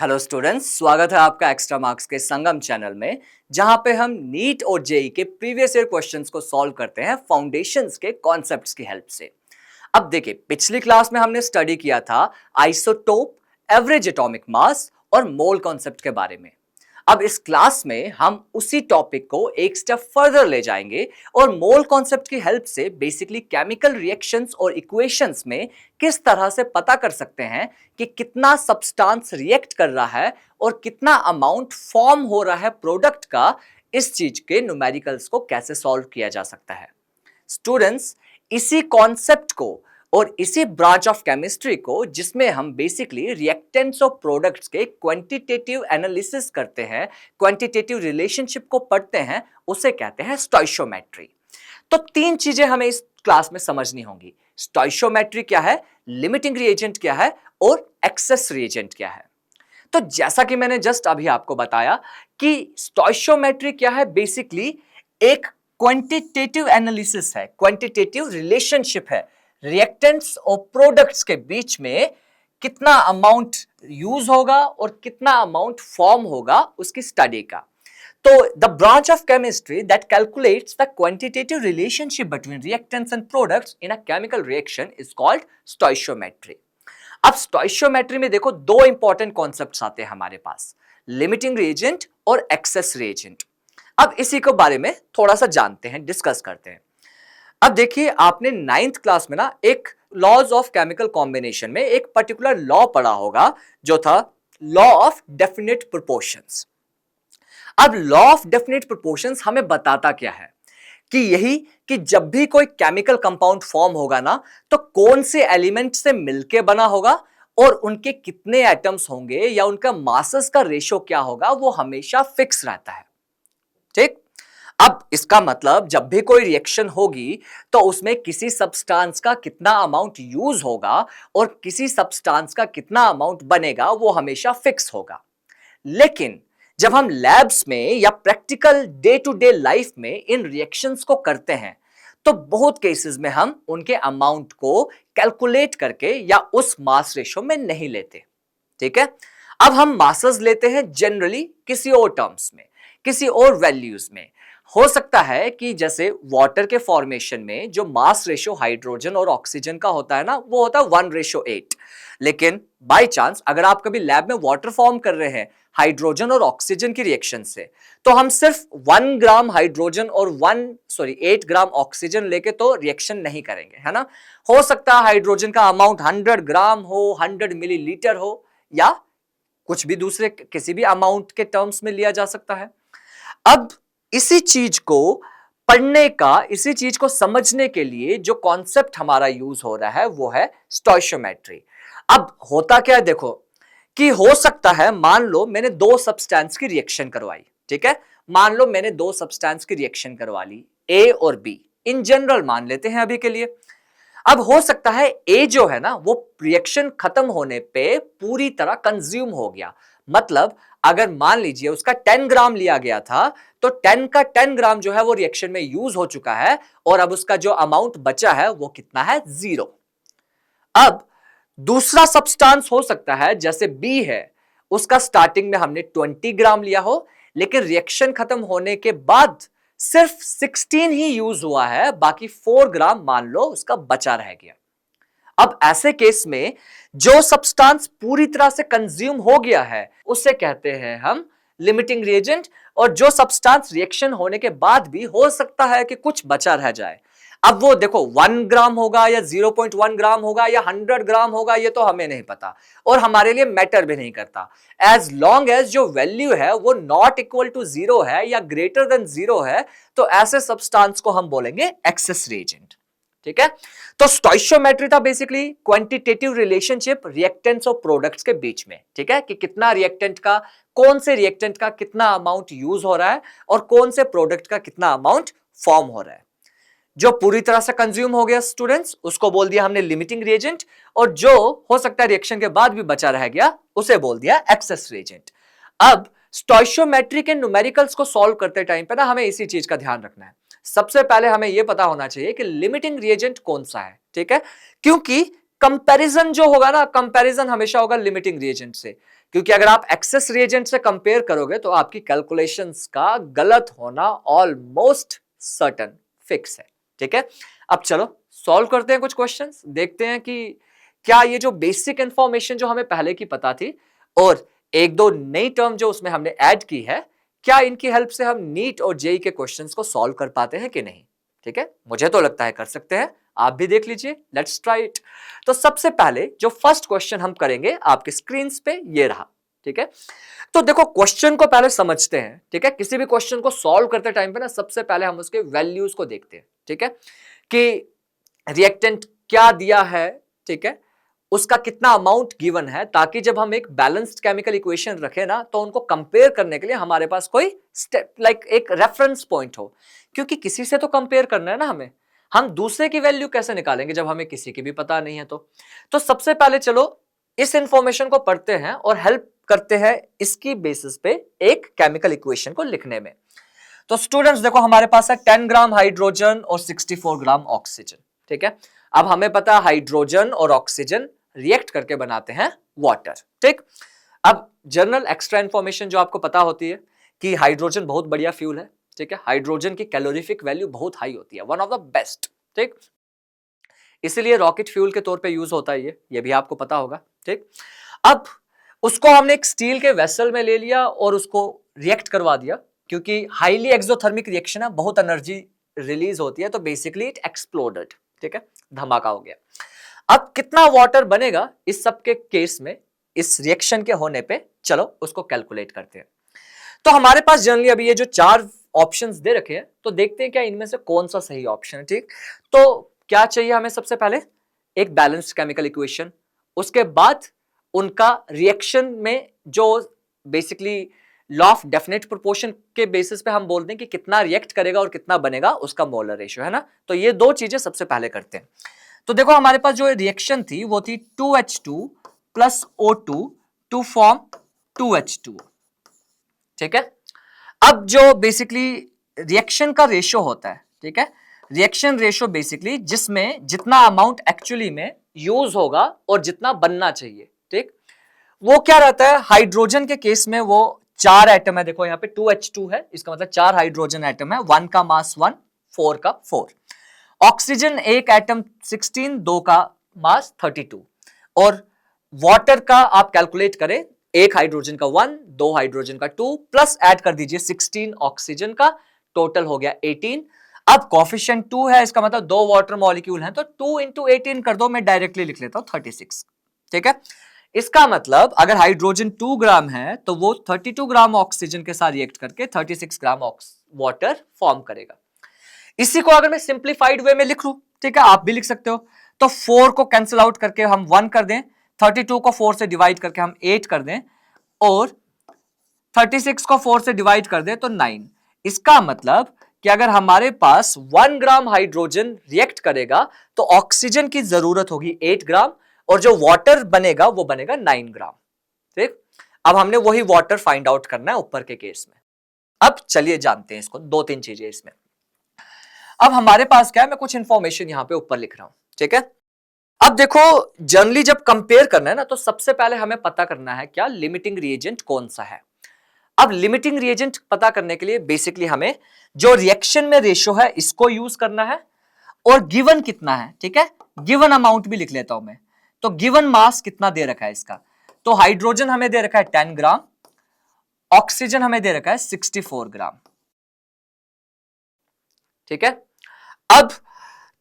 Hello students, स्वागत है आपका एक्स्ट्रा मार्क्स के संगम चैनल में, जहां पे हम नीट और जेई के प्रीवियस ईयर क्वेश्चंस को सॉल्व करते हैं फाउंडेशंस के कॉन्सेप्ट्स की हेल्प से। अब देखिए, पिछली क्लास में हमने स्टडी किया था आइसोटोप, एवरेज एटॉमिक मास और मोल कॉन्सेप्ट के बारे में। अब इस क्लास में हम उसी टॉपिक को एक स्टेप फर्दर ले जाएंगे और मोल कॉन्सेप्ट की हेल्प से बेसिकली केमिकल रिएक्शंस और इक्वेशंस में किस तरह से पता कर सकते हैं कि कितना सब्सटेंस रिएक्ट कर रहा है और कितना अमाउंट फॉर्म हो रहा है प्रोडक्ट का। इस चीज के न्यूमेरिकल्स को कैसे सॉल्व किया जा सकता है। स्टूडेंट्स, इसी कॉन्सेप्ट को और इसी ब्रांच ऑफ केमिस्ट्री को जिसमें हम बेसिकली रिएक्टेंट्स ऑफ प्रोडक्ट्स के क्वांटिटेटिव एनालिसिस करते हैं, क्वांटिटेटिव रिलेशनशिप को पढ़ते हैं, उसे कहते हैं स्टोइशियोमेट्री। तो तीन चीजें हमें इस क्लास में समझनी होंगी। स्टोइशियोमेट्री क्या है, लिमिटिंग रिएजेंट क्या है और एक्सेस रिएजेंट क्या है। तो जैसा कि मैंने जस्ट अभी आपको बताया कि स्टोइशियोमेट्री क्या है, बेसिकली एक क्वांटिटेटिव एनालिसिस है, क्वांटिटेटिव रिलेशनशिप है रिएक्टेंट्स और प्रोडक्ट्स के बीच में कितना अमाउंट यूज होगा और कितना अमाउंट फॉर्म होगा उसकी स्टडी का। तो the branch of chemistry that calculates the quantitative relationship between reactants and products in a chemical reaction is called stoichiometry. अब स्टोइशियोमेट्री में देखो, दो इंपॉर्टेंट कॉन्सेप्ट्स आते हैं हमारे पास, लिमिटिंग रिएजेंट और एक्सेस रिएजेंट। अब इसी के बारे में थोड़ा सा जानते हैं, डिस्कस करते हैं। अब देखिए, आपने 9th क्लास में ना एक लॉज ऑफ केमिकल कॉम्बिनेशन में एक पर्टिकुलर लॉ पढ़ा होगा जो था लॉ ऑफ डेफिनेट प्रोपोर्शंस। अब लॉ ऑफ डेफिनेट प्रोपोर्शंस हमें बताता क्या है कि यही कि जब भी कोई केमिकल कंपाउंड फॉर्म होगा ना, तो कौन से एलिमेंट से मिलके बना होगा और उनके कितने एटम्स होंगे या उनका मासेस का रेशो क्या होगा, वो हमेशा फिक्स रहता है। ठीक। अब इसका मतलब जब भी कोई रिएक्शन होगी तो उसमें किसी सब्सटेंस का कितना अमाउंट यूज होगा और किसी सब्सटेंस का कितना अमाउंट बनेगा, वो हमेशा फिक्स होगा। लेकिन जब हम लैब्स में या practical day to day life में इन रिएक्शंस को करते हैं, तो बहुत केसेस में हम उनके अमाउंट को कैलकुलेट करके या उस मास रेशो में नहीं लेते। ठीक है। अब हम मासेस लेते हैं जनरली किसी और टर्म्स में, किसी और वैल्यूज में। हो सकता है कि जैसे वाटर के फॉर्मेशन में जो मास रेशो हाइड्रोजन और ऑक्सीजन का होता है ना, वो होता है 1:8। लेकिन बाय चांस अगर आप कभी लैब में वाटर फॉर्म कर रहे हैं हाइड्रोजन और ऑक्सीजन की रिएक्शन से, तो हम सिर्फ 1 ग्राम हाइड्रोजन और 8 ग्राम ऑक्सीजन लेके तो रिएक्शन नहीं करेंगे, है ना। हो सकता है हाइड्रोजन का अमाउंट 100 ग्राम हो, 100 मिलीलीटर हो, या कुछ भी दूसरे किसी भी अमाउंट के टर्म्स में लिया जा सकता है। अब इसी चीज को पढ़ने का, इसी चीज को समझने के लिए जो कॉन्सेप्ट हमारा यूज हो रहा है वो है स्टोइशियोमेट्री। अब होता क्या है, देखो कि हो सकता है, मान लो मैंने दो सब्सटेंस की रिएक्शन करवाई। ठीक है, मान लो मैंने दो सब्सटेंस की रिएक्शन करवा ली, ए और बी, इन जनरल मान लेते हैं अभी के लिए। अब हो सकता है ए जो है ना, वो रिएक्शन खत्म होने पे पूरी तरह कंज्यूम हो गया। मतलब अगर मान लीजिए उसका 10 ग्राम लिया गया था, तो 10 का 10 ग्राम जो है वो रिएक्शन में यूज हो चुका है और अब उसका जो अमाउंट बचा है वो कितना है, 0। अब दूसरा सब्सटेंस हो सकता है जैसे बी है, उसका स्टार्टिंग में हमने 20 ग्राम लिया हो, लेकिन रिएक्शन खत्म होने के बाद सिर्फ 16 ही यूज हुआ है, बाकी 4 ग्राम मान लो उसका बचा रह गया। अब ऐसे केस में जो सब्सटेंस पूरी तरह से कंज्यूम हो गया है उसे कहते हैं हम लिमिटिंग रिएजेंट, और जो सब्सटेंस रिएक्शन होने के बाद भी हो सकता है कि कुछ बचा रह जाए। अब वो देखो 1 ग्राम होगा या 0.1 ग्राम होगा या 100 ग्राम होगा, ये तो हमें नहीं पता और हमारे लिए मैटर भी नहीं करता। एज लॉन्ग एज जो वैल्यू है वो नॉट इक्वल टू 0 है या ग्रेटर देन 0 है, तो ऐसे सब्सटेंस को हम बोलेंगे एक्सेस रिएजेंट। ठीक है। तो स्टोइशियोमेट्री था बेसिकली क्वांटिटेटिव रिलेशनशिप रिएक्टेंट्स और प्रोडक्ट्स के बीच में। ठीक है, कि कितना रिएक्टेंट का, कौन से रिएक्टेंट का कितना अमाउंट यूज हो रहा है और कौन से प्रोडक्ट का कितना अमाउंट फॉर्म हो रहा है। जो पूरी तरह से कंज्यूम हो गया स्टूडेंट्स, उसको बोल दिया हमने लिमिटिंग रिएजेंट, और जो हो सकता है रिएक्शन के बाद भी बचा रह गया उसे बोल दिया एक्सेस रिएजेंट। अब स्टोइशियोमेट्री के न्यूमेरिकल्स को सॉल्व करते टाइम पे ना हमें इसी चीज का ध्यान रखना है। सबसे पहले हमें यह पता होना चाहिए कि लिमिटिंग रिएजेंट कौन सा है। ठीक है, क्योंकि कंपैरिजन जो होगा ना, कंपैरिजन हमेशा होगा लिमिटिंग रिएजेंट से। क्योंकि अगर आप एक्सेस रिएजेंट से कंपेयर करोगे तो आपकी कैलकुलेशंस का गलत होना ऑलमोस्ट सर्टन फिक्स है। ठीक है, अब चलो सॉल्व करते हैं कुछ क्वेश्चंस, देखते हैं कि क्या ये जो बेसिक इंफॉर्मेशन जो हमें पहले की पता थी और एक दो नई टर्म जो उसमें हमने ऐड की है, क्या इनकी हेल्प से हम नीट और जेई के क्वेश्चंस को सॉल्व कर पाते हैं कि नहीं। ठीक है, मुझे तो लगता है कर सकते हैं, आप भी देख लीजिए, लेट्स ट्राई इट। तो सबसे पहले जो फर्स्ट क्वेश्चन हम करेंगे आपके स्क्रीन पे ये रहा। ठीक है, तो देखो क्वेश्चन को पहले समझते हैं। ठीक है, किसी भी क्वेश्चन को सॉल्व करते टाइम पे ना सबसे पहले हम उसके वैल्यूज को देखते हैं। ठीक है, कि रिएक्टेंट क्या दिया है, ठीक है, उसका कितना अमाउंट गिवन है, ताकि जब हम एक बैलेंस्ड केमिकल इक्वेशन रखें ना तो उनको कंपेयर करने के लिए हमारे पास कोई स्टेप लाइक एक रेफरेंस पॉइंट हो, क्योंकि किसी से तो कंपेयर करना है ना हमें, हम दूसरे की वैल्यू कैसे निकालेंगे जब हमें किसी की भी पता नहीं है। तो सबसे पहले चलो इस इंफॉर्मेशन को पढ़ते हैं और हेल्प करते हैं इसकी बेसिस पे एक केमिकल इक्वेशन को लिखने में। तो स्टूडेंट्स देखो हमारे पास है 10 ग्राम हाइड्रोजन और 64 ग्राम ऑक्सीजन। ठीक है, अब हमें पता है हाइड्रोजन और ऑक्सीजन रिएक्ट करके बनाते हैं वाटर। ठीक, अब जनरल एक्स्ट्रा इंफॉर्मेशन जो आपको पता होती है कि हाइड्रोजन बहुत बढ़िया फ्यूल है। ठीक है, हाइड्रोजन की कैलोरीफिक वैल्यू बहुत हाई होती है, वन ऑफ द बेस्ट। ठीक, इसीलिए रॉकेट फ्यूल के तौर पे यूज होता है ये भी आपको पता होगा। ठीक, अब उसको हमने एक स्टील के वेसल में ले लिया और उसको रिएक्ट करवा दिया, क्योंकि हाईली एक्सोथर्मिक रिएक्शन है, बहुत एनर्जी रिलीज होती है, तो बेसिकली इट एक्सप्लोडेड। ठीक है, धमाका हो गया। अब कितना वाटर बनेगा इस सब के केस में इस रिएक्शन के होने पे, चलो उसको कैलकुलेट करते हैं। तो हमारे पास जनरली अभी ये जो 4 ऑप्शंस दे रखे हैं, तो देखते हैं क्या इनमें से कौन सा सही ऑप्शन है। ठीक, तो क्या चाहिए हमें, सबसे पहले एक बैलेंस्ड केमिकल इक्वेशन, उसके बाद उनका रिएक्शन में जो basically law of definite proportion के बेसिस पे हम बोल दें कि कितना रिएक्ट करेगा और कितना बनेगा, उसका मोलर रेशियो है ना। तो ये दो चीजें सबसे पहले करते हैं। तो देखो हमारे पास जो रिएक्शन थी वो थी 2H2 plus O2 to form 2H2। ठीक है, अब जो बेसिकली रिएक्शन का रेशियो होता है, ठीक है, रिएक्शन रेशियो बेसिकली जिसमें जितना अमाउंट एक्चुअली में यूज होगा और जितना बनना चाहिए, ठीक, वो क्या रहता है। हाइड्रोजन के केस में वो 4 एटम है, देखो यहाँ पे 2H2 है, इसका मतलब 4 हाइड्रोजन एटम है, 1 का मास 1, 4 का 4। ऑक्सीजन एक एटम 16, 2 का मास 32। और वाटर का आप कैलकुलेट करें, एक हाइड्रोजन का 1, 2 हाइड्रोजन का 2, प्लस ऐड कर दीजिए 16 ऑक्सीजन का, टोटल हो गया 18। अब कोफिशिएंट 2 है, इसका मतलब 2 वाटर मॉलिक्यूल हैं, तो 2 इंटू 18 कर दो, मैं डायरेक्टली लिख लेता हूं 36। ठीक है, इसका मतलब अगर हाइड्रोजन 2 ग्राम है तो वो 32 ग्राम ऑक्सीजन के साथ रिएक्ट करके 36 ग्राम वाटर फॉर्म करेगा। इसी को अगर मैं सिंप्लीफाइड वे में लिख लूं, ठीक है, आप भी लिख सकते हो, तो 4 को कैंसिल आउट करके हम 1 कर दें, 32 को 4 से डिवाइड करके हम 8 कर दें, और 36 को 4 से डिवाइड कर दें तो 9। इसका मतलब कि अगर हमारे पास 1 ग्राम हाइड्रोजन रिएक्ट करेगा तो ऑक्सीजन की जरूरत होगी 8 ग्राम, और जो वाटर बनेगा वो बनेगा 9 ग्राम। ठीक, अब हमने वही वाटर फाइंड आउट करना है ऊपर के केस में। अब चलिए जानते हैं इसको, 2-3 चीजें इसमें। अब हमारे पास क्या है, मैं कुछ इंफॉर्मेशन यहां पे ऊपर लिख रहा हूं। ठीक है, अब देखो जनरली जब कंपेयर करना है ना, तो सबसे पहले हमें पता करना है क्या लिमिटिंग रिएजेंट कौन सा है। अब लिमिटिंग रिएजेंट पता करने के लिए बेसिकली हमें जो रिएक्शन में रेशियो है इसको यूज करना है, और गिवन कितना है, ठीक है, गिवन अमाउंट भी लिख लेता हूं मैं। तो गिवन मास कितना दे रखा है इसका, तो हाइड्रोजन हमें दे रखा है 10 ग्राम, ऑक्सीजन हमें दे रखा है 64 ग्राम। ठीक है, अब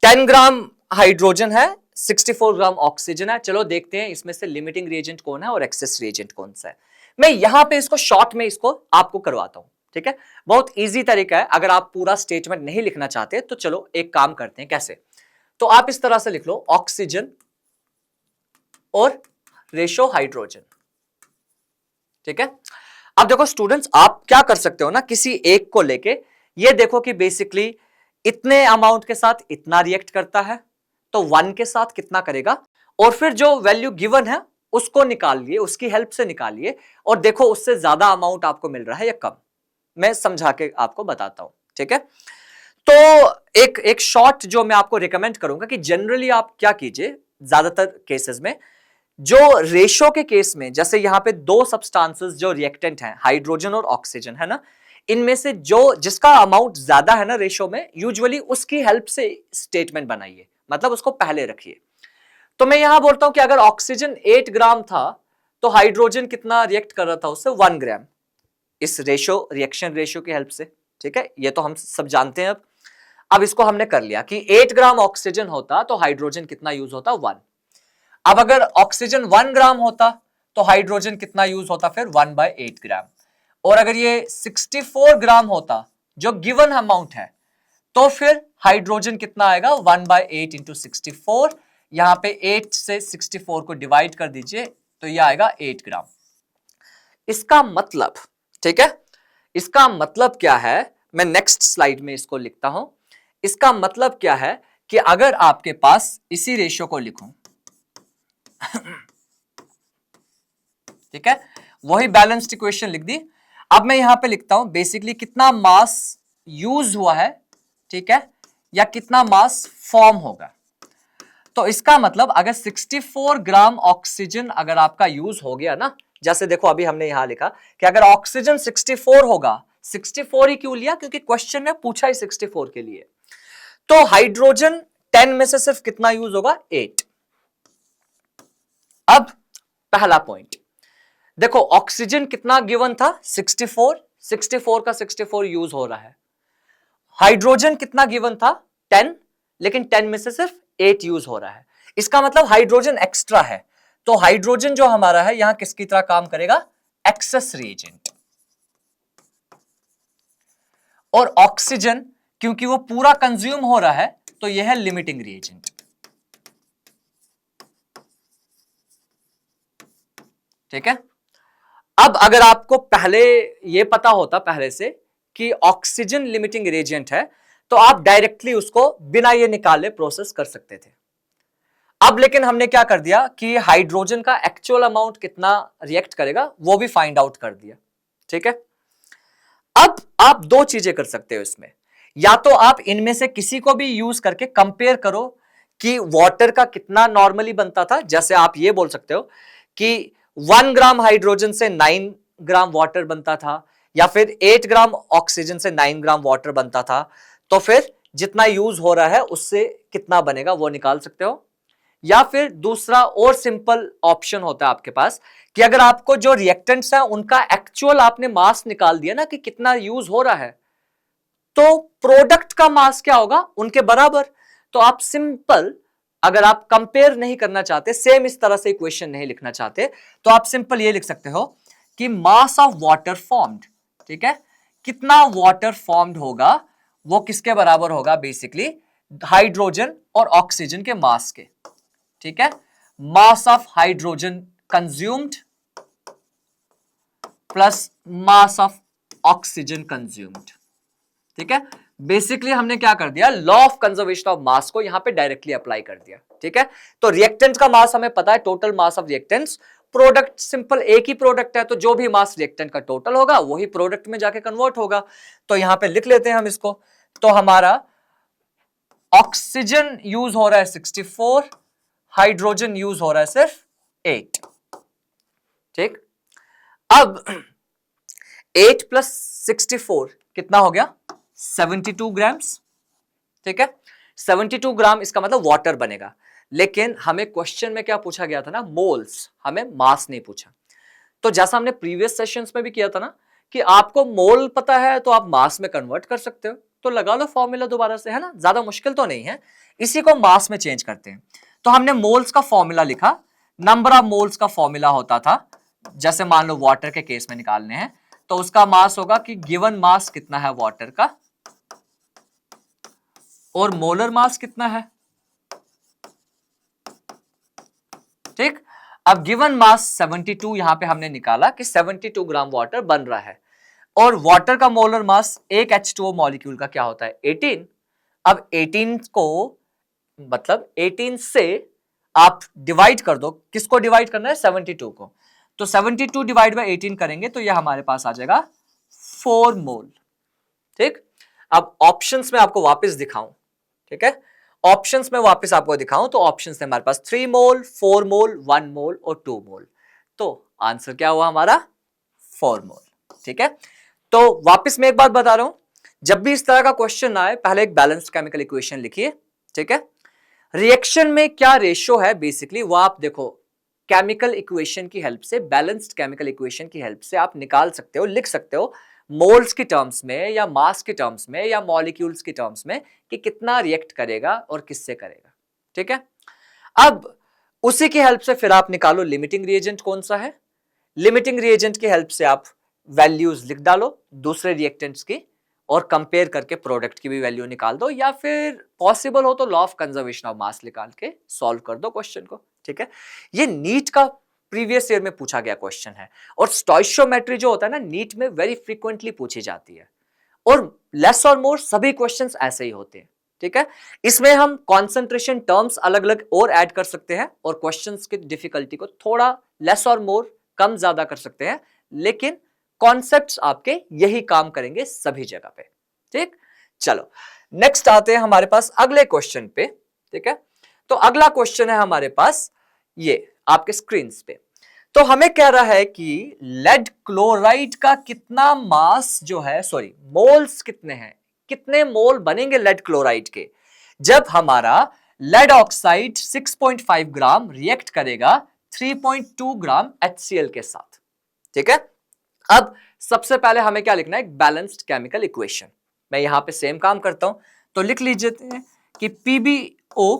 10 ग्राम हाइड्रोजन है, 64 ग्राम ऑक्सीजन है, चलो देखते हैं इसमें से लिमिटिंग रिएजेंट कौन है और एक्सेस रिएजेंट कौन सा है। मैं यहां पे इसको शॉर्ट में इसको आपको करवाता हूं। ठीक है, बहुत इजी तरीका है, अगर आप पूरा स्टेटमेंट नहीं लिखना चाहते तो चलो एक काम करते हैं, कैसे, तो आप इस तरह से लिख लो ऑक्सीजन और रेशो हाइड्रोजन। ठीक है, अब देखो स्टूडेंट्स आप क्या कर सकते हो ना, किसी एक को लेके ये देखो कि बेसिकली इतने अमाउंट के साथ इतना रिएक्ट करता है, तो 1 के साथ कितना करेगा, और फिर जो वैल्यू गिवन है उसको निकालिए, उसकी हेल्प से निकालिए, और देखो उससे ज्यादा अमाउंट आपको मिल रहा है या कम। मैं समझा के आपको बताता हूं। ठीक है, तो एक शॉर्ट जो मैं आपको रिकमेंड करूंगा कि जनरली आप क्या कीजिए, ज्यादातर केसेस में जो रेशो के केस में, जैसे यहां पे दो सब्सटेंसेस जो रिएक्टेंट हैं, हाइड्रोजन और ऑक्सीजन, है ना, इनमें से जो जिसका अमाउंट ज्यादा है ना रेशो में, यूजुअली उसकी हेल्प से स्टेटमेंट बनाइए, मतलब उसको पहले रखिए। तो मैं यहां बोलता हूं कि अगर ऑक्सीजन 8 ग्राम था तो हाइड्रोजन कितना रिएक्ट कर रहा था उससे, 1 ग्राम, इस रिएक्शन रेशो की हेल्प से। ठीक है, ये तो हम सब जानते हैं। अब इसको हमने कर लिया कि 8 ग्राम ऑक्सीजन होता तो हाइड्रोजन कितना यूज होता, 1। अब अगर ऑक्सीजन 1 ग्राम होता तो हाइड्रोजन कितना यूज होता फिर, 1/8 ग्राम। और अगर ये 64 ग्राम होता जो गिवन अमाउंट है, तो फिर हाइड्रोजन कितना आएगा, 1/8 इंटू 64। यहां पे 8 से 64 को डिवाइड कर दीजिए तो ये आएगा 8 ग्राम। इसका मतलब, ठीक है, इसका मतलब क्या है, मैं नेक्स्ट स्लाइड में इसको लिखता हूं। इसका मतलब क्या है कि अगर आपके पास इसी रेशियो को लिखूं, ठीक है, वही बैलेंस्ड इक्वेशन लिख दी। अब मैं यहां पे लिखता हूं बेसिकली कितना मास यूज हुआ है, ठीक है, या कितना मास फॉर्म होगा। तो इसका मतलब अगर 64 ग्राम ऑक्सीजन अगर आपका यूज हो गया ना, जैसे देखो अभी हमने यहां लिखा कि अगर ऑक्सीजन 64 होगा, 64 ही क्यों लिया, क्योंकि क्वेश्चन में पूछा ही 64 के लिए, तो हाइड्रोजन 10 में से सिर्फ कितना यूज होगा, 8। अब पहला पॉइंट देखो, ऑक्सीजन कितना गिवन था, 64, 64 का 64 यूज हो रहा है। हाइड्रोजन कितना गिवन था, 10, लेकिन 10 में से सिर्फ 8 यूज हो रहा है। इसका मतलब हाइड्रोजन एक्स्ट्रा है। तो हाइड्रोजन जो हमारा है यहां किसकी तरह काम करेगा, एक्सेस रिएजेंट। और ऑक्सीजन क्योंकि वो पूरा कंज्यूम हो रहा है तो यह है लिमिटिंग रिएजेंट। ठीक है, अब अगर आपको पहले ये पता होता पहले से कि ऑक्सीजन लिमिटिंग रिएजेंट है, तो आप डायरेक्टली उसको बिना ये निकाले प्रोसेस कर सकते थे। अब लेकिन हमने क्या कर दिया कि हाइड्रोजन का एक्चुअल अमाउंट कितना रिएक्ट करेगा वो भी फाइंड आउट कर दिया। ठीक है, अब आप दो चीजें कर सकते हो इसमें, या तो आप इनमें से किसी को भी यूज करके कंपेयर करो कि वाटर का कितना नॉर्मली बनता था। जैसे आप ये बोल सकते हो कि 1 ग्राम हाइड्रोजन से 9 ग्राम वाटर बनता था, या फिर 8 ग्राम ऑक्सीजन से 9 ग्राम वाटर बनता था, तो फिर जितना यूज हो रहा है उससे कितना बनेगा वो निकाल सकते हो। या फिर दूसरा और सिंपल ऑप्शन होता है आपके पास कि अगर आपको जो रिएक्टेंट्स हैं उनका एक्चुअल आपने मास निकाल दिया ना कि कितना यूज हो रहा है, तो प्रोडक्ट का मास क्या होगा, उनके बराबर। तो आप सिंपल, अगर आप कंपेयर नहीं करना चाहते, सेम इस तरह से इक्वेशन नहीं लिखना चाहते, तो आप सिंपल ये लिख सकते हो कि मास ऑफ वाटर फॉर्म्ड, ठीक है, कितना वाटर फॉर्म्ड होगा वो किसके बराबर होगा, बेसिकली हाइड्रोजन और ऑक्सीजन के मास के। ठीक है, mass of hydrogen consumed plus mass of oxygen consumed. ठीक है, बेसिकली हमने क्या कर दिया, लॉ ऑफ कंजर्वेशन ऑफ मास को यहां पे डायरेक्टली अप्लाई कर दिया। ठीक है, तो रिएक्टेंट का मास हमें पता है, total mass of reactants, product simple एक ही प्रोडक्ट है, तो जो भी मास रिएक्टेंट का टोटल होगा वही प्रोडक्ट में जाके कन्वर्ट होगा। तो यहां पे लिख लेते हैं हम इसको। तो हमारा ऑक्सीजन यूज हो रहा है 64, हाइड्रोजन यूज हो रहा है सिर्फ 8। ठीक, अब 8 प्लस 64 कितना हो गया, 72 ग्राम्स। ठीक है, 72 ग्राम, इसका मतलब वाटर बनेगा। लेकिन हमें क्वेश्चन में क्या पूछा गया था ना, मोल्स, हमें मास नहीं पूछा। तो जैसा हमने प्रीवियस सेशंस में भी किया था ना कि आपको मोल पता है तो आप मास में कन्वर्ट कर सकते हो, तो लगा लो फॉर्मूला दोबारा से, है ना, ज्यादा मुश्किल तो नहीं है। इसी को मास में चेंज करते हैं। तो हमने मोल्स का फॉर्मूला लिखा, नंबर ऑफ मोल्स का फॉर्मूला होता था, जैसे मान लो वाटर के केस में निकालने हैं तो उसका मास होगा कि गिवन मास कितना है वाटर का और मोलर मास कितना है। ठीक, अब गिवन मास 72 यहां पे हमने निकाला कि 72 ग्राम वाटर बन रहा है, और वाटर का मोलर मास एक H2O मॉलिक्यूल का क्या होता है, 18। अब 18 को मतलब 18 से आप डिवाइड कर दो, किसको डिवाइड करना है, 72 को। तो 72 डिवाइड बाय 18 करेंगे तो यह हमारे पास आ जाएगा 4 मोल। ठीक, अब ऑप्शंस में आपको वापस दिखाऊं, ठीक है, ऑप्शंस में वापस आपको दिखाऊं तो ऑप्शंस है हमारे पास 3 मोल, 4 मोल, 1 मोल और 2 मोल। तो आंसर क्या हुआ हमारा 4 मोल। ठीक है, तो वापस मैं एक बात बता रहा हूं, जब भी इस तरह का क्वेश्चन आए पहले एक बैलेंस्ड केमिकल इक्वेशन लिखिए। ठीक है, रिएक्शन में क्या रेशियो है बेसिकली वो आप देखो केमिकल इक्वेशन की हेल्प से, बैलेंस्ड केमिकल इक्वेशन की हेल्प से आप निकाल सकते हो, लिख सकते हो मोल्स की टर्म्स में या मास के टर्म्स में या मॉलिक्यूल्स की टर्म्स में कि कितना रिएक्ट करेगा और किससे करेगा। ठीक है, अब उसी की हेल्प से फिर आप निकालो लिमिटिंग रिएजेंट कौन सा है। लिमिटिंग रिएजेंट की हेल्प से आप वैल्यूज लिख डालो दूसरे रिएक्टेंट्स की और कंपेयर करके प्रोडक्ट की भी वैल्यू निकाल दो, या फिर पॉसिबल हो तो लॉ ऑफ कंजर्वेशन ऑफ मास निकाल के सॉल्व कर दो क्वेश्चन को। ठीक है, ये नीट का प्रीवियस ईयर में पूछा गया क्वेश्चन है और स्टोइशियोमेट्री जो होता है ना नीट में वेरी फ्रीक्वेंटली पूछी जाती है और लेस और मोर सभी क्वेश्चंस ऐसे ही होते हैं। ठीक है, इसमें हम कंसंट्रेशन टर्म्स अलग अलग और ऐड कर सकते हैं और क्वेश्चंस की डिफिकल्टी को थोड़ा लेस और मोर कम ज्यादा कर सकते हैं, लेकिन कॉन्सेप्ट्स आपके यही काम करेंगे सभी जगह पे। ठीक, चलो नेक्स्ट आते हैं हमारे पास अगले क्वेश्चन पे। ठीक है, तो अगला क्वेश्चन है हमारे पास ये आपके स्क्रीन पे। तो हमें कह रहा है कि लेड क्लोराइड का कितना मास जो है, सॉरी मोल्स कितने हैं, कितने मोल बनेंगे लेड क्लोराइड के जब हमारा लेड ऑक्साइड 6.5 ग्राम रिएक्ट करेगा 3.2 ग्राम HCl के साथ। ठीक है, अब सबसे पहले हमें क्या लिखना है, एक बैलेंस्ड केमिकल इक्वेशन। मैं यहां पे सेम काम करता हूं, तो लिख लीजिए कि PbO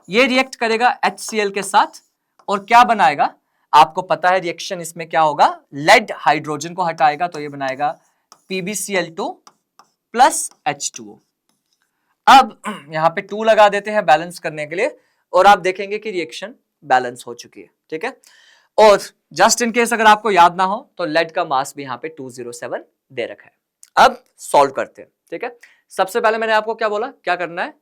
ये रिएक्ट करेगा HCl के साथ और क्या बनाएगा, आपको पता है रिएक्शन इसमें क्या होगा, लेड हाइड्रोजन को हटाएगा तो ये बनाएगा PbCl2 प्लस H2O। अब यहां पे 2 लगा देते हैं बैलेंस करने के लिए और आप देखेंगे कि रिएक्शन बैलेंस हो चुकी है। ठीक है, और जस्ट इन केस अगर आपको याद ना हो तो लेड का मास भी यहां पे 207 दे रखा है। अब सॉल्व करते हैं। ठीक है, सबसे पहले मैंने आपको क्या बोला, क्या करना है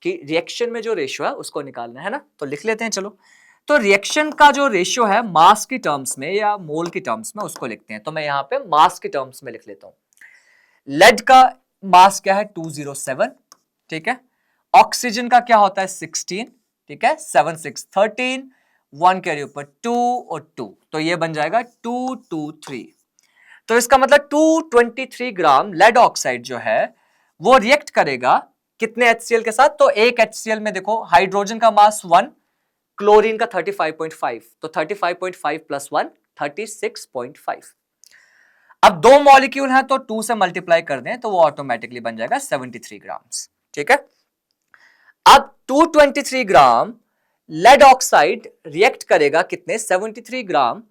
कि रिएक्शन में जो रेशियो है उसको निकालना है ना, तो लिख लेते हैं। चलो, तो रिएक्शन का जो रेशियो है मास की टर्म्स में या मोल की टर्म्स में उसको लिखते हैं, तो मैं यहां पे मास की टर्म्स में लिख लेता हूं। लेड का मास क्या है 207। ठीक है, ऑक्सीजन का क्या होता है 16। ठीक है, 7 6 13, 1 के ऊपर 2 और 2, तो ये बन जाएगा 223। तो इसका मतलब 223 ग्राम लेड ऑक्साइड जो है वो रिएक्ट करेगा कितने HCl के साथ, तो एक HCl में देखो हाइड्रोजन का मास 1, क्लोरीन का 35.5, तो 35.5 प्लस 1 36.5। अब 2 मॉलिक्यूल हैं तो 2 से मल्टीप्लाई कर दें तो वो ऑटोमेटिकली बन जाएगा 73 ग्राम्स। ठीक है, अब 223 ग्राम लेड ऑक्साइड रिएक्ट करेगा कितने 73 ग्राम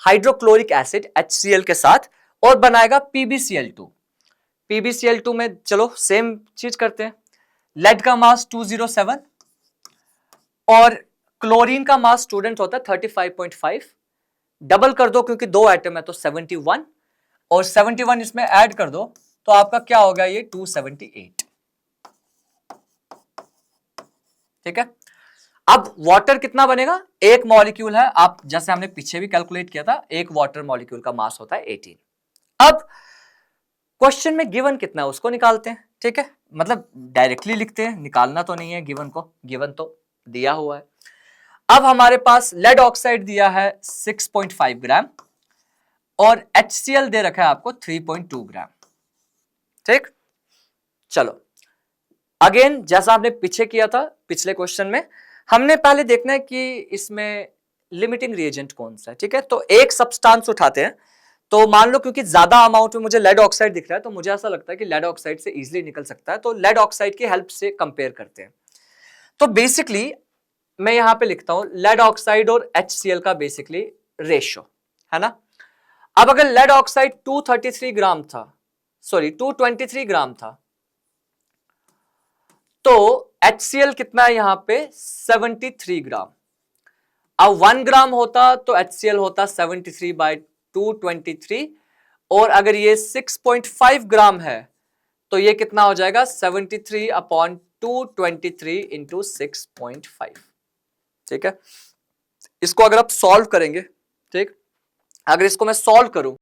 हाइड्रोक्लोरिक एसिड HCl के साथ और बनाएगा PbCl2। PbCl2 में चलो सेम चीज करते हैं, लेड का मास 207 और क्लोरीन का मास स्टूडेंट होता है 35.5, डबल कर दो क्योंकि 2 एटम है तो 71 और 71 इसमें ऐड कर दो तो आपका क्या होगा ये 278। ठीक है, अब वाटर कितना बनेगा, एक मॉलिक्यूल है, आप जैसे हमने पीछे भी कैलकुलेट किया था, एक वाटर मॉलिक्यूल का मास होता है 18। अब क्वेश्चन में गिवन कितना है उसको निकालते हैं। ठीक है, मतलब डायरेक्टली लिखते हैं, निकालना तो नहीं है गिवन को, गिवन तो दिया हुआ है। अब हमारे पास लेड ऑक्साइड दिया है 6.5 ग्राम और HCl दे रखा है आपको 3.2 ग्राम। ठीक, चलो अगेन जैसा आपने पीछे किया था पिछले क्वेश्चन में, हमने पहले देखना है कि इसमें लिमिटिंग रिएजेंट कौन सा है। ठीक है, तो एक सब्सटेंस उठाते हैं, तो मान लो क्योंकि ज्यादा अमाउंट में मुझे लेड ऑक्साइड दिख रहा है तो मुझे ऐसा लगता है कि लेड ऑक्साइड से इजीली निकल सकता है, तो लेड ऑक्साइड की हेल्प से कंपेयर करते हैं। तो बेसिकली मैं यहां पे लिखता हूं लेड ऑक्साइड और HCl का बेसिकली रेशियो है ना। अब अगर लेड ऑक्साइड 233 ग्राम था, सॉरी 223 ग्राम था, तो HCl कितना है यहां पे 73 ग्राम। अब 1 ग्राम होता तो HCl होता 73 बाय 223 और अगर ये 6.5 ग्राम है तो ये कितना हो जाएगा 73 अपॉन 223 इंटू 6.5। ठीक है, इसको अगर आप सॉल्व करेंगे, ठीक, अगर इसको मैं सॉल्व करूं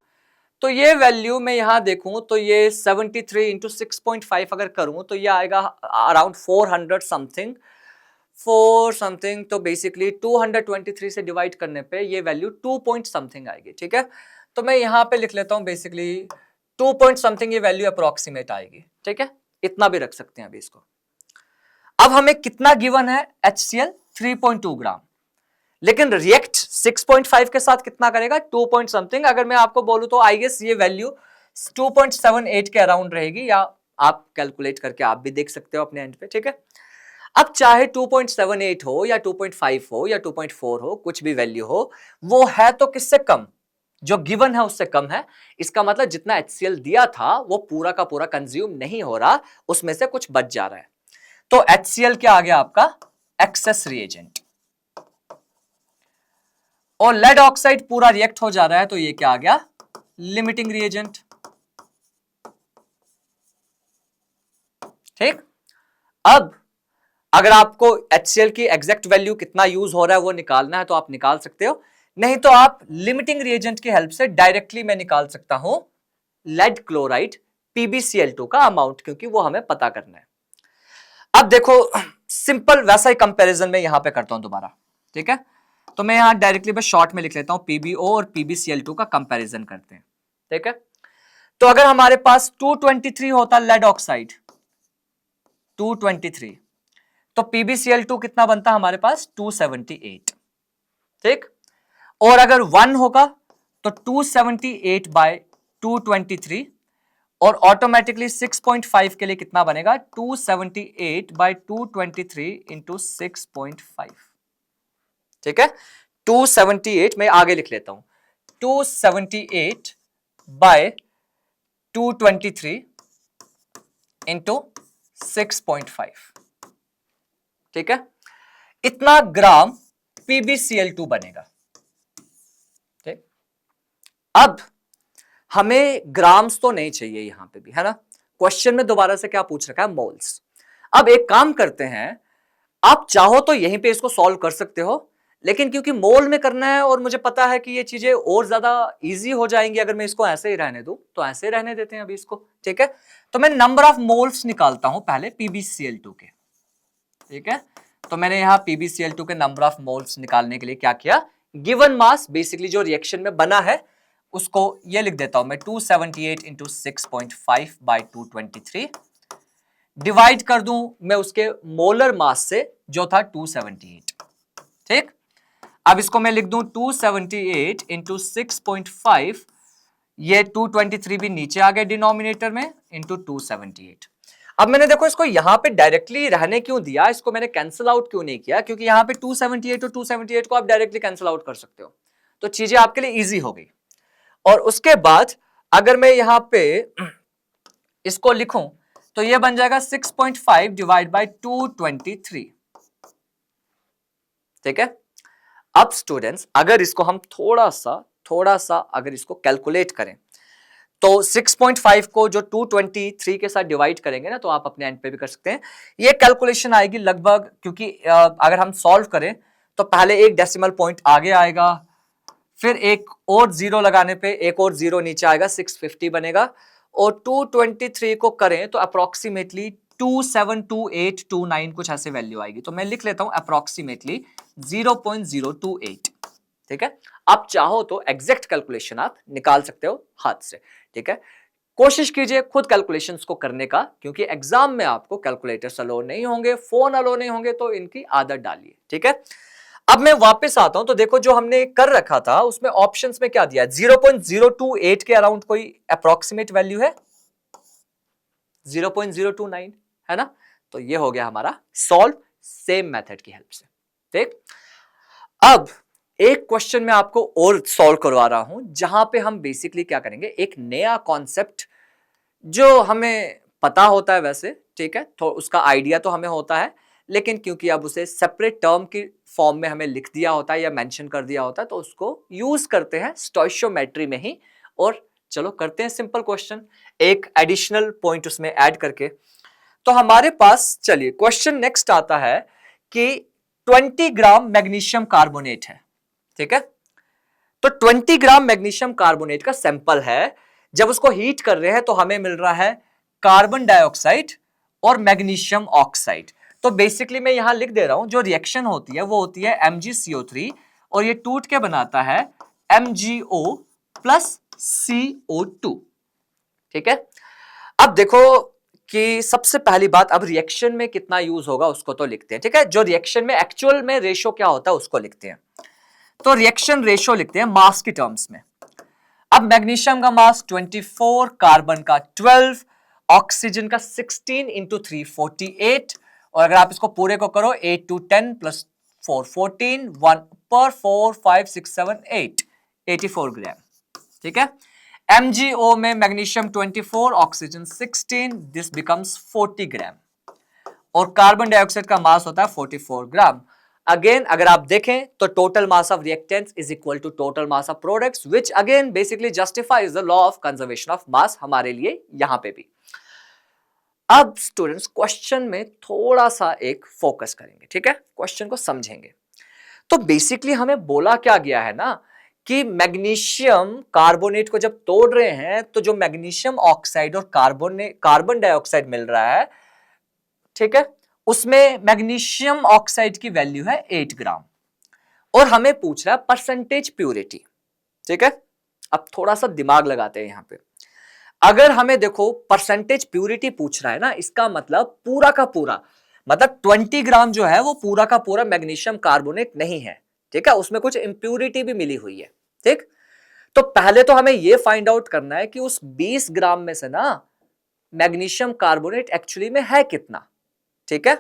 तो ये वैल्यू मैं यहां देखूं तो ये 73 इंटू 6.5 अगर करूं तो ये आएगा अराउंड 400 समथिंग, 4 समथिंग। तो बेसिकली 223 से डिवाइड करने पे ये वैल्यू 2 पॉइंट समथिंग आएगी। ठीक है, तो मैं यहां पे लिख लेता हूं बेसिकली 2 पॉइंट समथिंग ये वैल्यू अप्रोक्सीमेट आएगी। ठीक है, इतना भी रख सकते हैं अभी इसको। अब हमें कितना गिवन है, HCl 3.2 ग्राम, लेकिन रिएक्ट 6.5 के साथ कितना करेगा, 2 पॉइंट समथिंग। अगर मैं आपको बोलूं तो आई गेस ये वैल्यू 2.78 के अराउंड रहेगी, या आप कैलकुलेट करके आप भी देख सकते हो अपने एंड पे। ठीक है, अब चाहे 2.78 हो या 2.5 हो या 2.4 हो, कुछ भी वैल्यू हो, वो है तो किससे कम, जो गिवन है उससे कम है। इसका मतलब जितना HCl दिया था वो पूरा का पूरा कंज्यूम नहीं हो रहा, उसमें से कुछ बच जा रहा है। तो HCl क्या आ गया आपका, एक्सेस रिएजेंट। और लेड ऑक्साइड पूरा रिएक्ट हो जा रहा है, तो ये क्या आ गया, लिमिटिंग रिएजेंट। ठीक, अब अगर आपको HCl की एग्जैक्ट वैल्यू कितना यूज हो रहा है वो निकालना है तो आप निकाल सकते हो, नहीं तो आप लिमिटिंग रिएजेंट की हेल्प से डायरेक्टली मैं निकाल सकता हूं लेड क्लोराइड PbCl2 का अमाउंट, क्योंकि वो हमें पता करना है। अब देखो सिंपल वैसा ही कंपैरिजन में यहां पे करता हूं दोबारा। ठीक है, तो मैं यहां डायरेक्टली बस शॉर्ट में लिख लेता हूं PbO और PbCl2 का कंपैरिजन करते हैं। ठीक है, तो अगर हमारे पास 223 होता लेड ऑक्साइड 223, तो PbCl2 कितना बनता हमारे पास 278। ठीक, और अगर 1 होगा तो 278 बाय 223, और ऑटोमेटिकली 6.5 के लिए कितना बनेगा, 278 बाय 223 इंटू 6.5। ठीक है, 278 में आगे लिख लेता हूं, 278 बाय 223 इंटू 6.5। ठीक है, इतना ग्राम PbCl2 बनेगा। ठीक, अब हमें ग्राम्स तो नहीं चाहिए यहां पे भी, है ना। क्वेश्चन में दोबारा से क्या पूछ रखा है, मोल्स। अब एक काम करते हैं, आप चाहो तो यहीं पे इसको सॉल्व कर सकते हो, लेकिन क्योंकि मोल में करना है और मुझे पता है कि ये चीजें और ज्यादा इजी हो जाएंगी अगर मैं इसको ऐसे ही रहने दूं, तो ऐसे ही रहने देते हैं अभी इसको। ठीक है, तो मैं नंबर ऑफ मोल्स निकालता हूं पहले PbCl2 के। ठीक है, तो मैंने यहां PbCl2 के नंबर ऑफ मोल्स निकालने के लिए क्या किया, गिवन मास बेसिकली जो रिएक्शन में बना है उसको ये लिख देता हूं मैं 278 इंटू 6.5 बाई 223, डिवाइड कर दूं मैं उसके मोलर मास से जो था 278। ठीक, अब इसको मैं लिख दूं 278 इंटू 6.5, ये 223 भी नीचे आ गया डिनोमिनेटर में, इंटू 278। अब मैंने देखो इसको यहां पे डायरेक्टली रहने क्यों दिया, इसको मैंने कैंसिल आउट क्यों नहीं किया, क्योंकि यहां पे 278 और 278 को आप डायरेक्टली कैंसिल आउट कर सकते हो, तो चीजें आपके लिए इजी हो गई। और उसके बाद अगर मैं यहां पे इसको लिखूं तो ये बन जाएगा 6.5 डिवाइड बाय 223। ठीक है, अब स्टूडेंट्स अगर इसको हम थोड़ा सा अगर इसको कैलकुलेट करें तो 6.5 को जो 223 के साथ डिवाइड करेंगे ना, तो आप अपने एंड पे भी कर सकते हैं। ये कैलकुलेशन आएगी लगभग, क्योंकि अगर हम सॉल्व करें तो पहले एक डेसिमल पॉइंट आगे आएगा, फिर एक और जीरो लगाने पे एक और जीरो नीचे आएगा, 650 बनेगा, और 223 को करें तो अप्रोक्सीमेटली 272829 कुछ ऐसे वैल्यू आएगी। तो मैं लिख लेता हूं अप्रोक्सीमेटली 0.028। ठीक है, आप चाहो तो एग्जैक्ट कैलकुलेशन आप निकाल सकते हो हाथ से। ठीक है, कोशिश कीजिए खुद कैलकुलेशंस को करने का, क्योंकि एग्जाम में आपको कैलकुलेटर्स अलो नहीं होंगे, फोन अलो नहीं होंगे, तो इनकी आदत डालिए। ठीक है, अब मैं वापस आता हूं तो देखो जो हमने कर रखा था उसमें ऑप्शंस में क्या दिया है, 0.028 के अराउंड कोई अप्रोक्सीमेट वैल्यू है, 0.029 है ना। तो ये हो गया हमारा सॉल्व सेम मेथड की हेल्प से। ठीक, अब एक क्वेश्चन मैं आपको और सॉल्व करवा रहा हूं, जहां पे हम बेसिकली क्या करेंगे, एक नया कॉन्सेप्ट जो हमें पता होता है वैसे, ठीक है, तो उसका आइडिया तो हमें होता है, लेकिन क्योंकि अब उसे सेपरेट टर्म की फॉर्म में हमें लिख दिया होता है या मेंशन कर दिया होता है, तो उसको यूज करते हैं स्टोइशियोमेट्री में ही। और चलो करते हैं सिंपल क्वेश्चन, एक एडिशनल पॉइंट उसमें ऐड करके। तो हमारे पास चलिए क्वेश्चन नेक्स्ट आता है कि 20 ग्राम मैग्नीशियम कार्बोनेट है। ठीक है, तो 20 ग्राम मैग्नीशियम कार्बोनेट का सैंपल है, जब उसको हीट कर रहे हैं तो हमें मिल रहा है कार्बन डाइऑक्साइड और मैग्नीशियम ऑक्साइड। तो बेसिकली मैं यहां लिख दे रहा हूं, जो रिएक्शन होती है वो होती है MgCO3 और ये टूट के बनाता है MgO प्लस CO2। ठीक है, अब देखो कि सबसे पहली बात, अब रिएक्शन में कितना यूज होगा उसको तो लिखते हैं। ठीक है, जो रिएक्शन में एक्चुअल में रेशो क्या होता है उसको लिखते हैं। तो रिएक्शन रेशो लिखते हैं मास की टर्म्स में। अब मैग्नीशियम का मास 24, कार्बन का 12, ऑक्सीजन का 16 इंटू 3 48, और अगर आप इसको पूरे को करो 8 to 10 प्लस 4 14, 1 पर 4 5 6 7 8 84 ग्राम। ठीक है, MgO में मैग्नीशियम 24, ऑक्सीजन 16, दिस बिकम्स 40 ग्राम, और कार्बन डाइऑक्साइड का मास होता है 44 ग्राम। अगेन अगर आप देखें तो total mass of reactants is equal to total mass of products, which again basically justifies the law of conservation of mass हमारे लिए यहां पे भी। अब स्टूडेंट्स क्वेश्चन में थोड़ा सा एक फोकस करेंगे। ठीक है, क्वेश्चन को समझेंगे। तो बेसिकली हमें बोला क्या गया है ना कि मैग्नीशियम कार्बोनेट को जब तोड़ रहे हैं तो जो मैग्नीशियम ऑक्साइड और कार्बन डाइऑक्साइड मिल रहा है, ठीक है, उसमें मैग्नीशियम ऑक्साइड की वैल्यू है 8 ग्राम और हमें पूछ रहा है परसेंटेज प्यूरिटी। ठीक है, अब थोड़ा सा दिमाग लगाते हैं यहां पे। अगर हमें देखो परसेंटेज प्यूरिटी पूछ रहा है ना, इसका मतलब पूरा का पूरा, मतलब 20 ग्राम जो है वो पूरा का पूरा मैग्नीशियम कार्बोनेट नहीं है। ठीक है, उसमें कुछ इंप्यूरिटी भी मिली हुई है। ठीक, तो पहले तो हमें यह फाइंड आउट करना है कि उस 20 ग्राम में से ना मैग्नीशियम कार्बोनेट एक्चुअली में है कितना। ठीक है,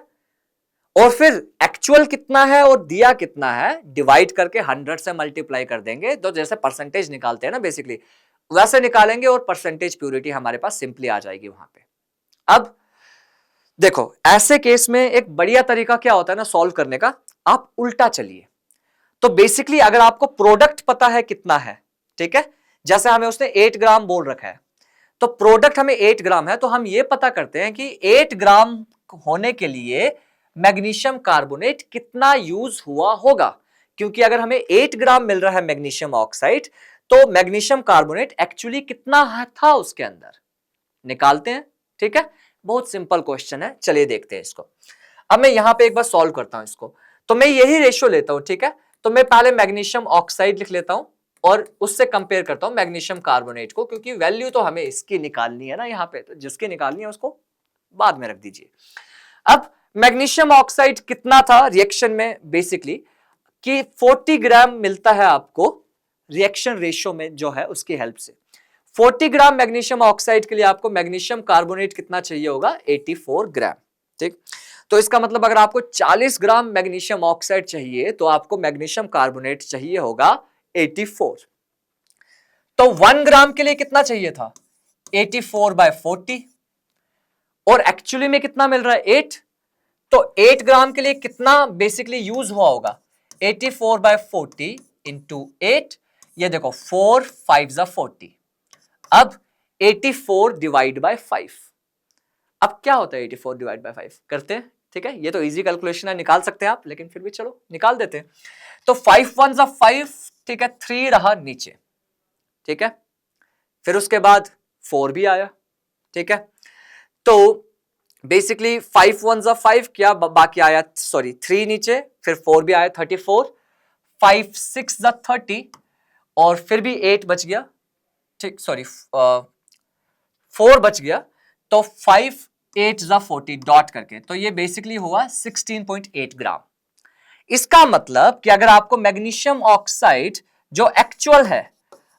और फिर एक्चुअल कितना है और दिया कितना है डिवाइड करके 100 से मल्टीप्लाई कर देंगे, तो जैसे परसेंटेज निकालते हैं ना बेसिकली वैसे निकालेंगे और परसेंटेज प्यूरिटी हमारे पास सिंपली आ जाएगी वहां पे। अब देखो ऐसे केस में एक बढ़िया तरीका क्या होता है ना सॉल्व करने का, आप उल्टा चलिए। तो बेसिकली अगर आपको प्रोडक्ट पता है कितना है, ठीक है, जैसे हमें उसने 8 ग्राम बोल रखा है, तो प्रोडक्ट हमें 8 ग्राम है, तो हम ये पता करते हैं कि 8 ग्राम होने के लिए मैग्नीशियम कार्बोनेट कितना यूज हुआ होगा। क्योंकि अगर हमें 8 ग्राम मिल रहा है मैग्नीशियम ऑक्साइड, तो मैग्नीशियम कार्बोनेट एक्चुअली कितना था उसके अंदर, निकालते हैं। ठीक है, बहुत सिंपल क्वेश्चन है, चलिए देखते हैं इसको। अब मैं यहां पे एक बार सॉल्व करता हूं इसको, तो मैं यही रेशियो लेता हूं। ठीक है, तो मैं पहले मैग्नीशियम ऑक्साइड लिख लेता हूं और उससे कंपेयर करता हूं मैग्नीशियम कार्बोनेट को, क्योंकि वैल्यू तो हमें इसकी निकालनी है ना यहाँ पे, तो जिसकी निकालनी है उसको बाद में रख दीजिए। अब मैग्नीशियम ऑक्साइड कितना था रिएक्शन में, बेसिकली कि 40 ग्राम मिलता है आपको रिएक्शन रेशियो में जो है उसकी हेल्प से। 40 ग्राम मैग्नीशियम ऑक्साइड के लिए आपको मैग्नीशियम कार्बोनेट कितना चाहिए होगा, 84 ग्राम। ठीक, तो इसका मतलब अगर आपको 40 ग्राम मैग्नीशियम ऑक्साइड चाहिए तो आपको मैग्नीशियम कार्बोनेट चाहिए होगा 84। तो 1 ग्राम के लिए कितना चाहिए था, 84/40, और एक्चुअली में कितना मिल रहा है 8, तो 8 ग्राम के लिए कितना बेसिकली यूज हुआ होगा, 84/40 इंटू 8, ये देखो 4 5 40। अब 84 डिवाइड बाय 5, अब क्या होता है 84 डिवाइड बाय 5 करते हैं। ठीक है, ये तो इजी कैलकुलेशन है, निकाल सकते हैं आप, लेकिन फिर भी चलो निकाल देते हैं। तो 5 1 5, ठीक है, 3 रहा नीचे। ठीक है, फिर उसके बाद 4 भी आया। ठीक है, तो बेसिकली 5 1 5 क्या बाकी आया, सॉरी 3 नीचे, फिर 4 भी आया 34, 5 6 30, और फिर भी 8 बच गया। ठीक, सॉरी 4 बच गया, तो 5 8 40 डॉट करके, तो ये बेसिकली हुआ 16.8 ग्राम। इसका मतलब कि अगर आपको मैग्नीशियम ऑक्साइड जो एक्चुअल है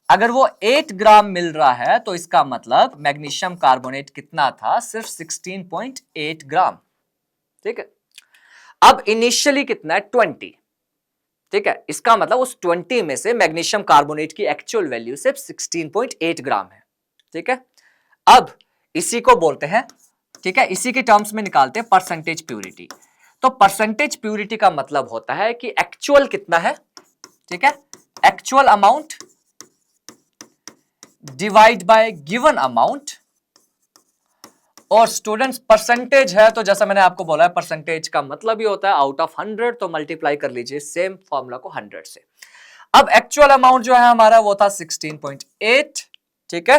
अगर वो 8 ग्राम मिल रहा है, तो इसका मतलब मैग्नीशियम कार्बोनेट कितना था, सिर्फ 16.8 ग्राम। ठीक है, अब इनिशियली कितना है 20। ठीक है, इसका मतलब उस 20 में से मैग्नीशियम कार्बोनेट की एक्चुअल वैल्यू सिर्फ 16.8 ग्राम है। ठीक है, अब इसी को बोलते हैं, ठीक है, इसी के टर्म्स में निकालते हैं परसेंटेज प्यूरिटी। तो परसेंटेज प्यूरिटी का मतलब होता है कि एक्चुअल कितना है, ठीक है, actual amount divide by given amount, और स्टूडेंट्स परसेंटेज है तो जैसा मैंने आपको बोला है परसेंटेज का मतलब ही होता है आउट ऑफ 100, तो मल्टीप्लाई कर लीजिए सेम फॉर्मूला को 100 से। अब एक्चुअल अमाउंट जो है हमारा वो था 16.8। ठीक है,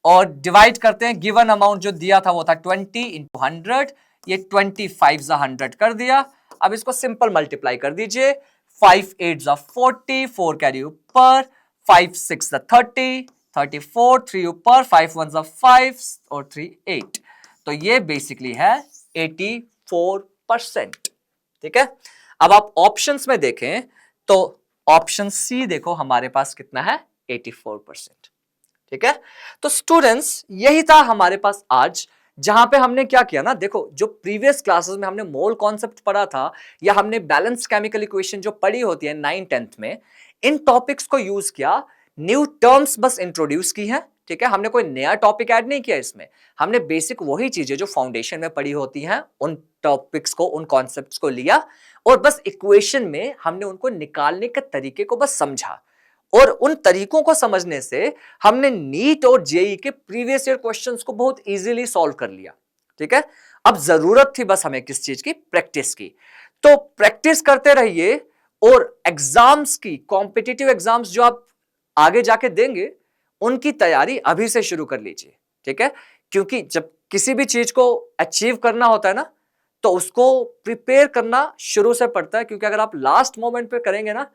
और डिवाइड करते हैं, गिवन अमाउंट जो दिया था वो था 20 इंटू 100, ये 25 जा 100 कर दिया। अब इसको सिंपल मल्टीप्लाई कर दीजिए, 5 8 जा 40, 4 कैरी ऊपर, 5 6 जा 30, 34, 3 ऊपर, 5 1 जा 5 और 3 8। तो ये बेसिकली है 84%। ठीक है, अब आप ऑप्शंस में देखें तो ऑप्शन सी देखो हमारे पास कितना है, 84%। ठीक है, तो स्टूडेंट्स यही था हमारे पास आज, जहां पे हमने क्या किया ना, देखो जो प्रीवियस क्लासेस में हमने मोल कॉन्सेप्ट पढ़ा था या हमने बैलेंस केमिकल इक्वेशन जो पढ़ी होती है 9th-10th में, इन टॉपिक्स को यूज किया, न्यू टर्म्स बस इंट्रोड्यूस की है। ठीक है, हमने कोई नया टॉपिक ऐड नहीं किया इसमें, हमने बेसिक वही चीजें जो फाउंडेशन में पढ़ी होती हैं उन टॉपिक्स को, उन कॉन्सेप्ट्स को लिया और बस इक्वेशन में हमने उनको निकालने के तरीके को बस समझा। और उन तरीकों को समझने से हमने नीट और जेई के प्रीवियस ईयर क्वेश्चंस को बहुत इजीली सॉल्व कर लिया। ठीक है, अब जरूरत थी बस हमें किस चीज की, प्रैक्टिस की। तो प्रैक्टिस करते रहिए और एग्जाम्स की, कॉम्पिटिटिव एग्जाम्स जो आप आगे जाके देंगे उनकी तैयारी अभी से शुरू कर लीजिए। ठीक है, क्योंकि जब किसी भी चीज को अचीव करना होता है ना, तो उसको प्रिपेयर करना शुरू से पड़ता है, क्योंकि अगर आप लास्ट मोमेंट पे करेंगे ना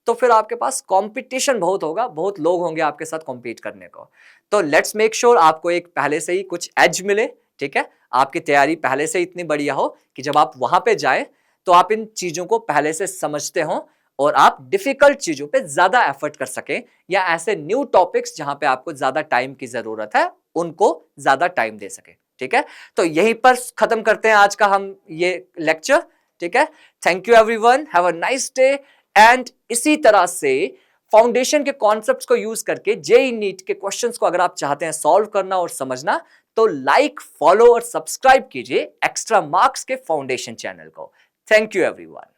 तो फिर आपके पास कंपटीशन बहुत होगा, बहुत लोग होंगे आपके साथ कॉम्पीट करने को। तो लेट्स मेक श्योर आपको एक पहले से ही कुछ एज मिले। ठीक है, आपकी तैयारी पहले से इतनी बढ़िया हो कि जब आप वहां पे जाएं तो आप इन चीजों को पहले से समझते हो और आप डिफिकल्ट चीजों पे ज्यादा एफर्ट कर सकें, या ऐसे न्यू टॉपिक्स जहां पे आपको ज्यादा टाइम की जरूरत है उनको ज्यादा टाइम दे सके। ठीक है, तो यहीं पर खत्म करते हैं आज का हम ये लेक्चर। ठीक है, thank you everyone, have a nice day. And इसी तरह से फाउंडेशन के कॉन्सेप्ट्स को यूज करके जेईई नीट के क्वेश्चंस को अगर आप चाहते हैं सॉल्व करना और समझना, तो लाइक, फॉलो और सब्सक्राइब कीजिए एक्स्ट्रा मार्क्स के फाउंडेशन चैनल को। Thank you everyone.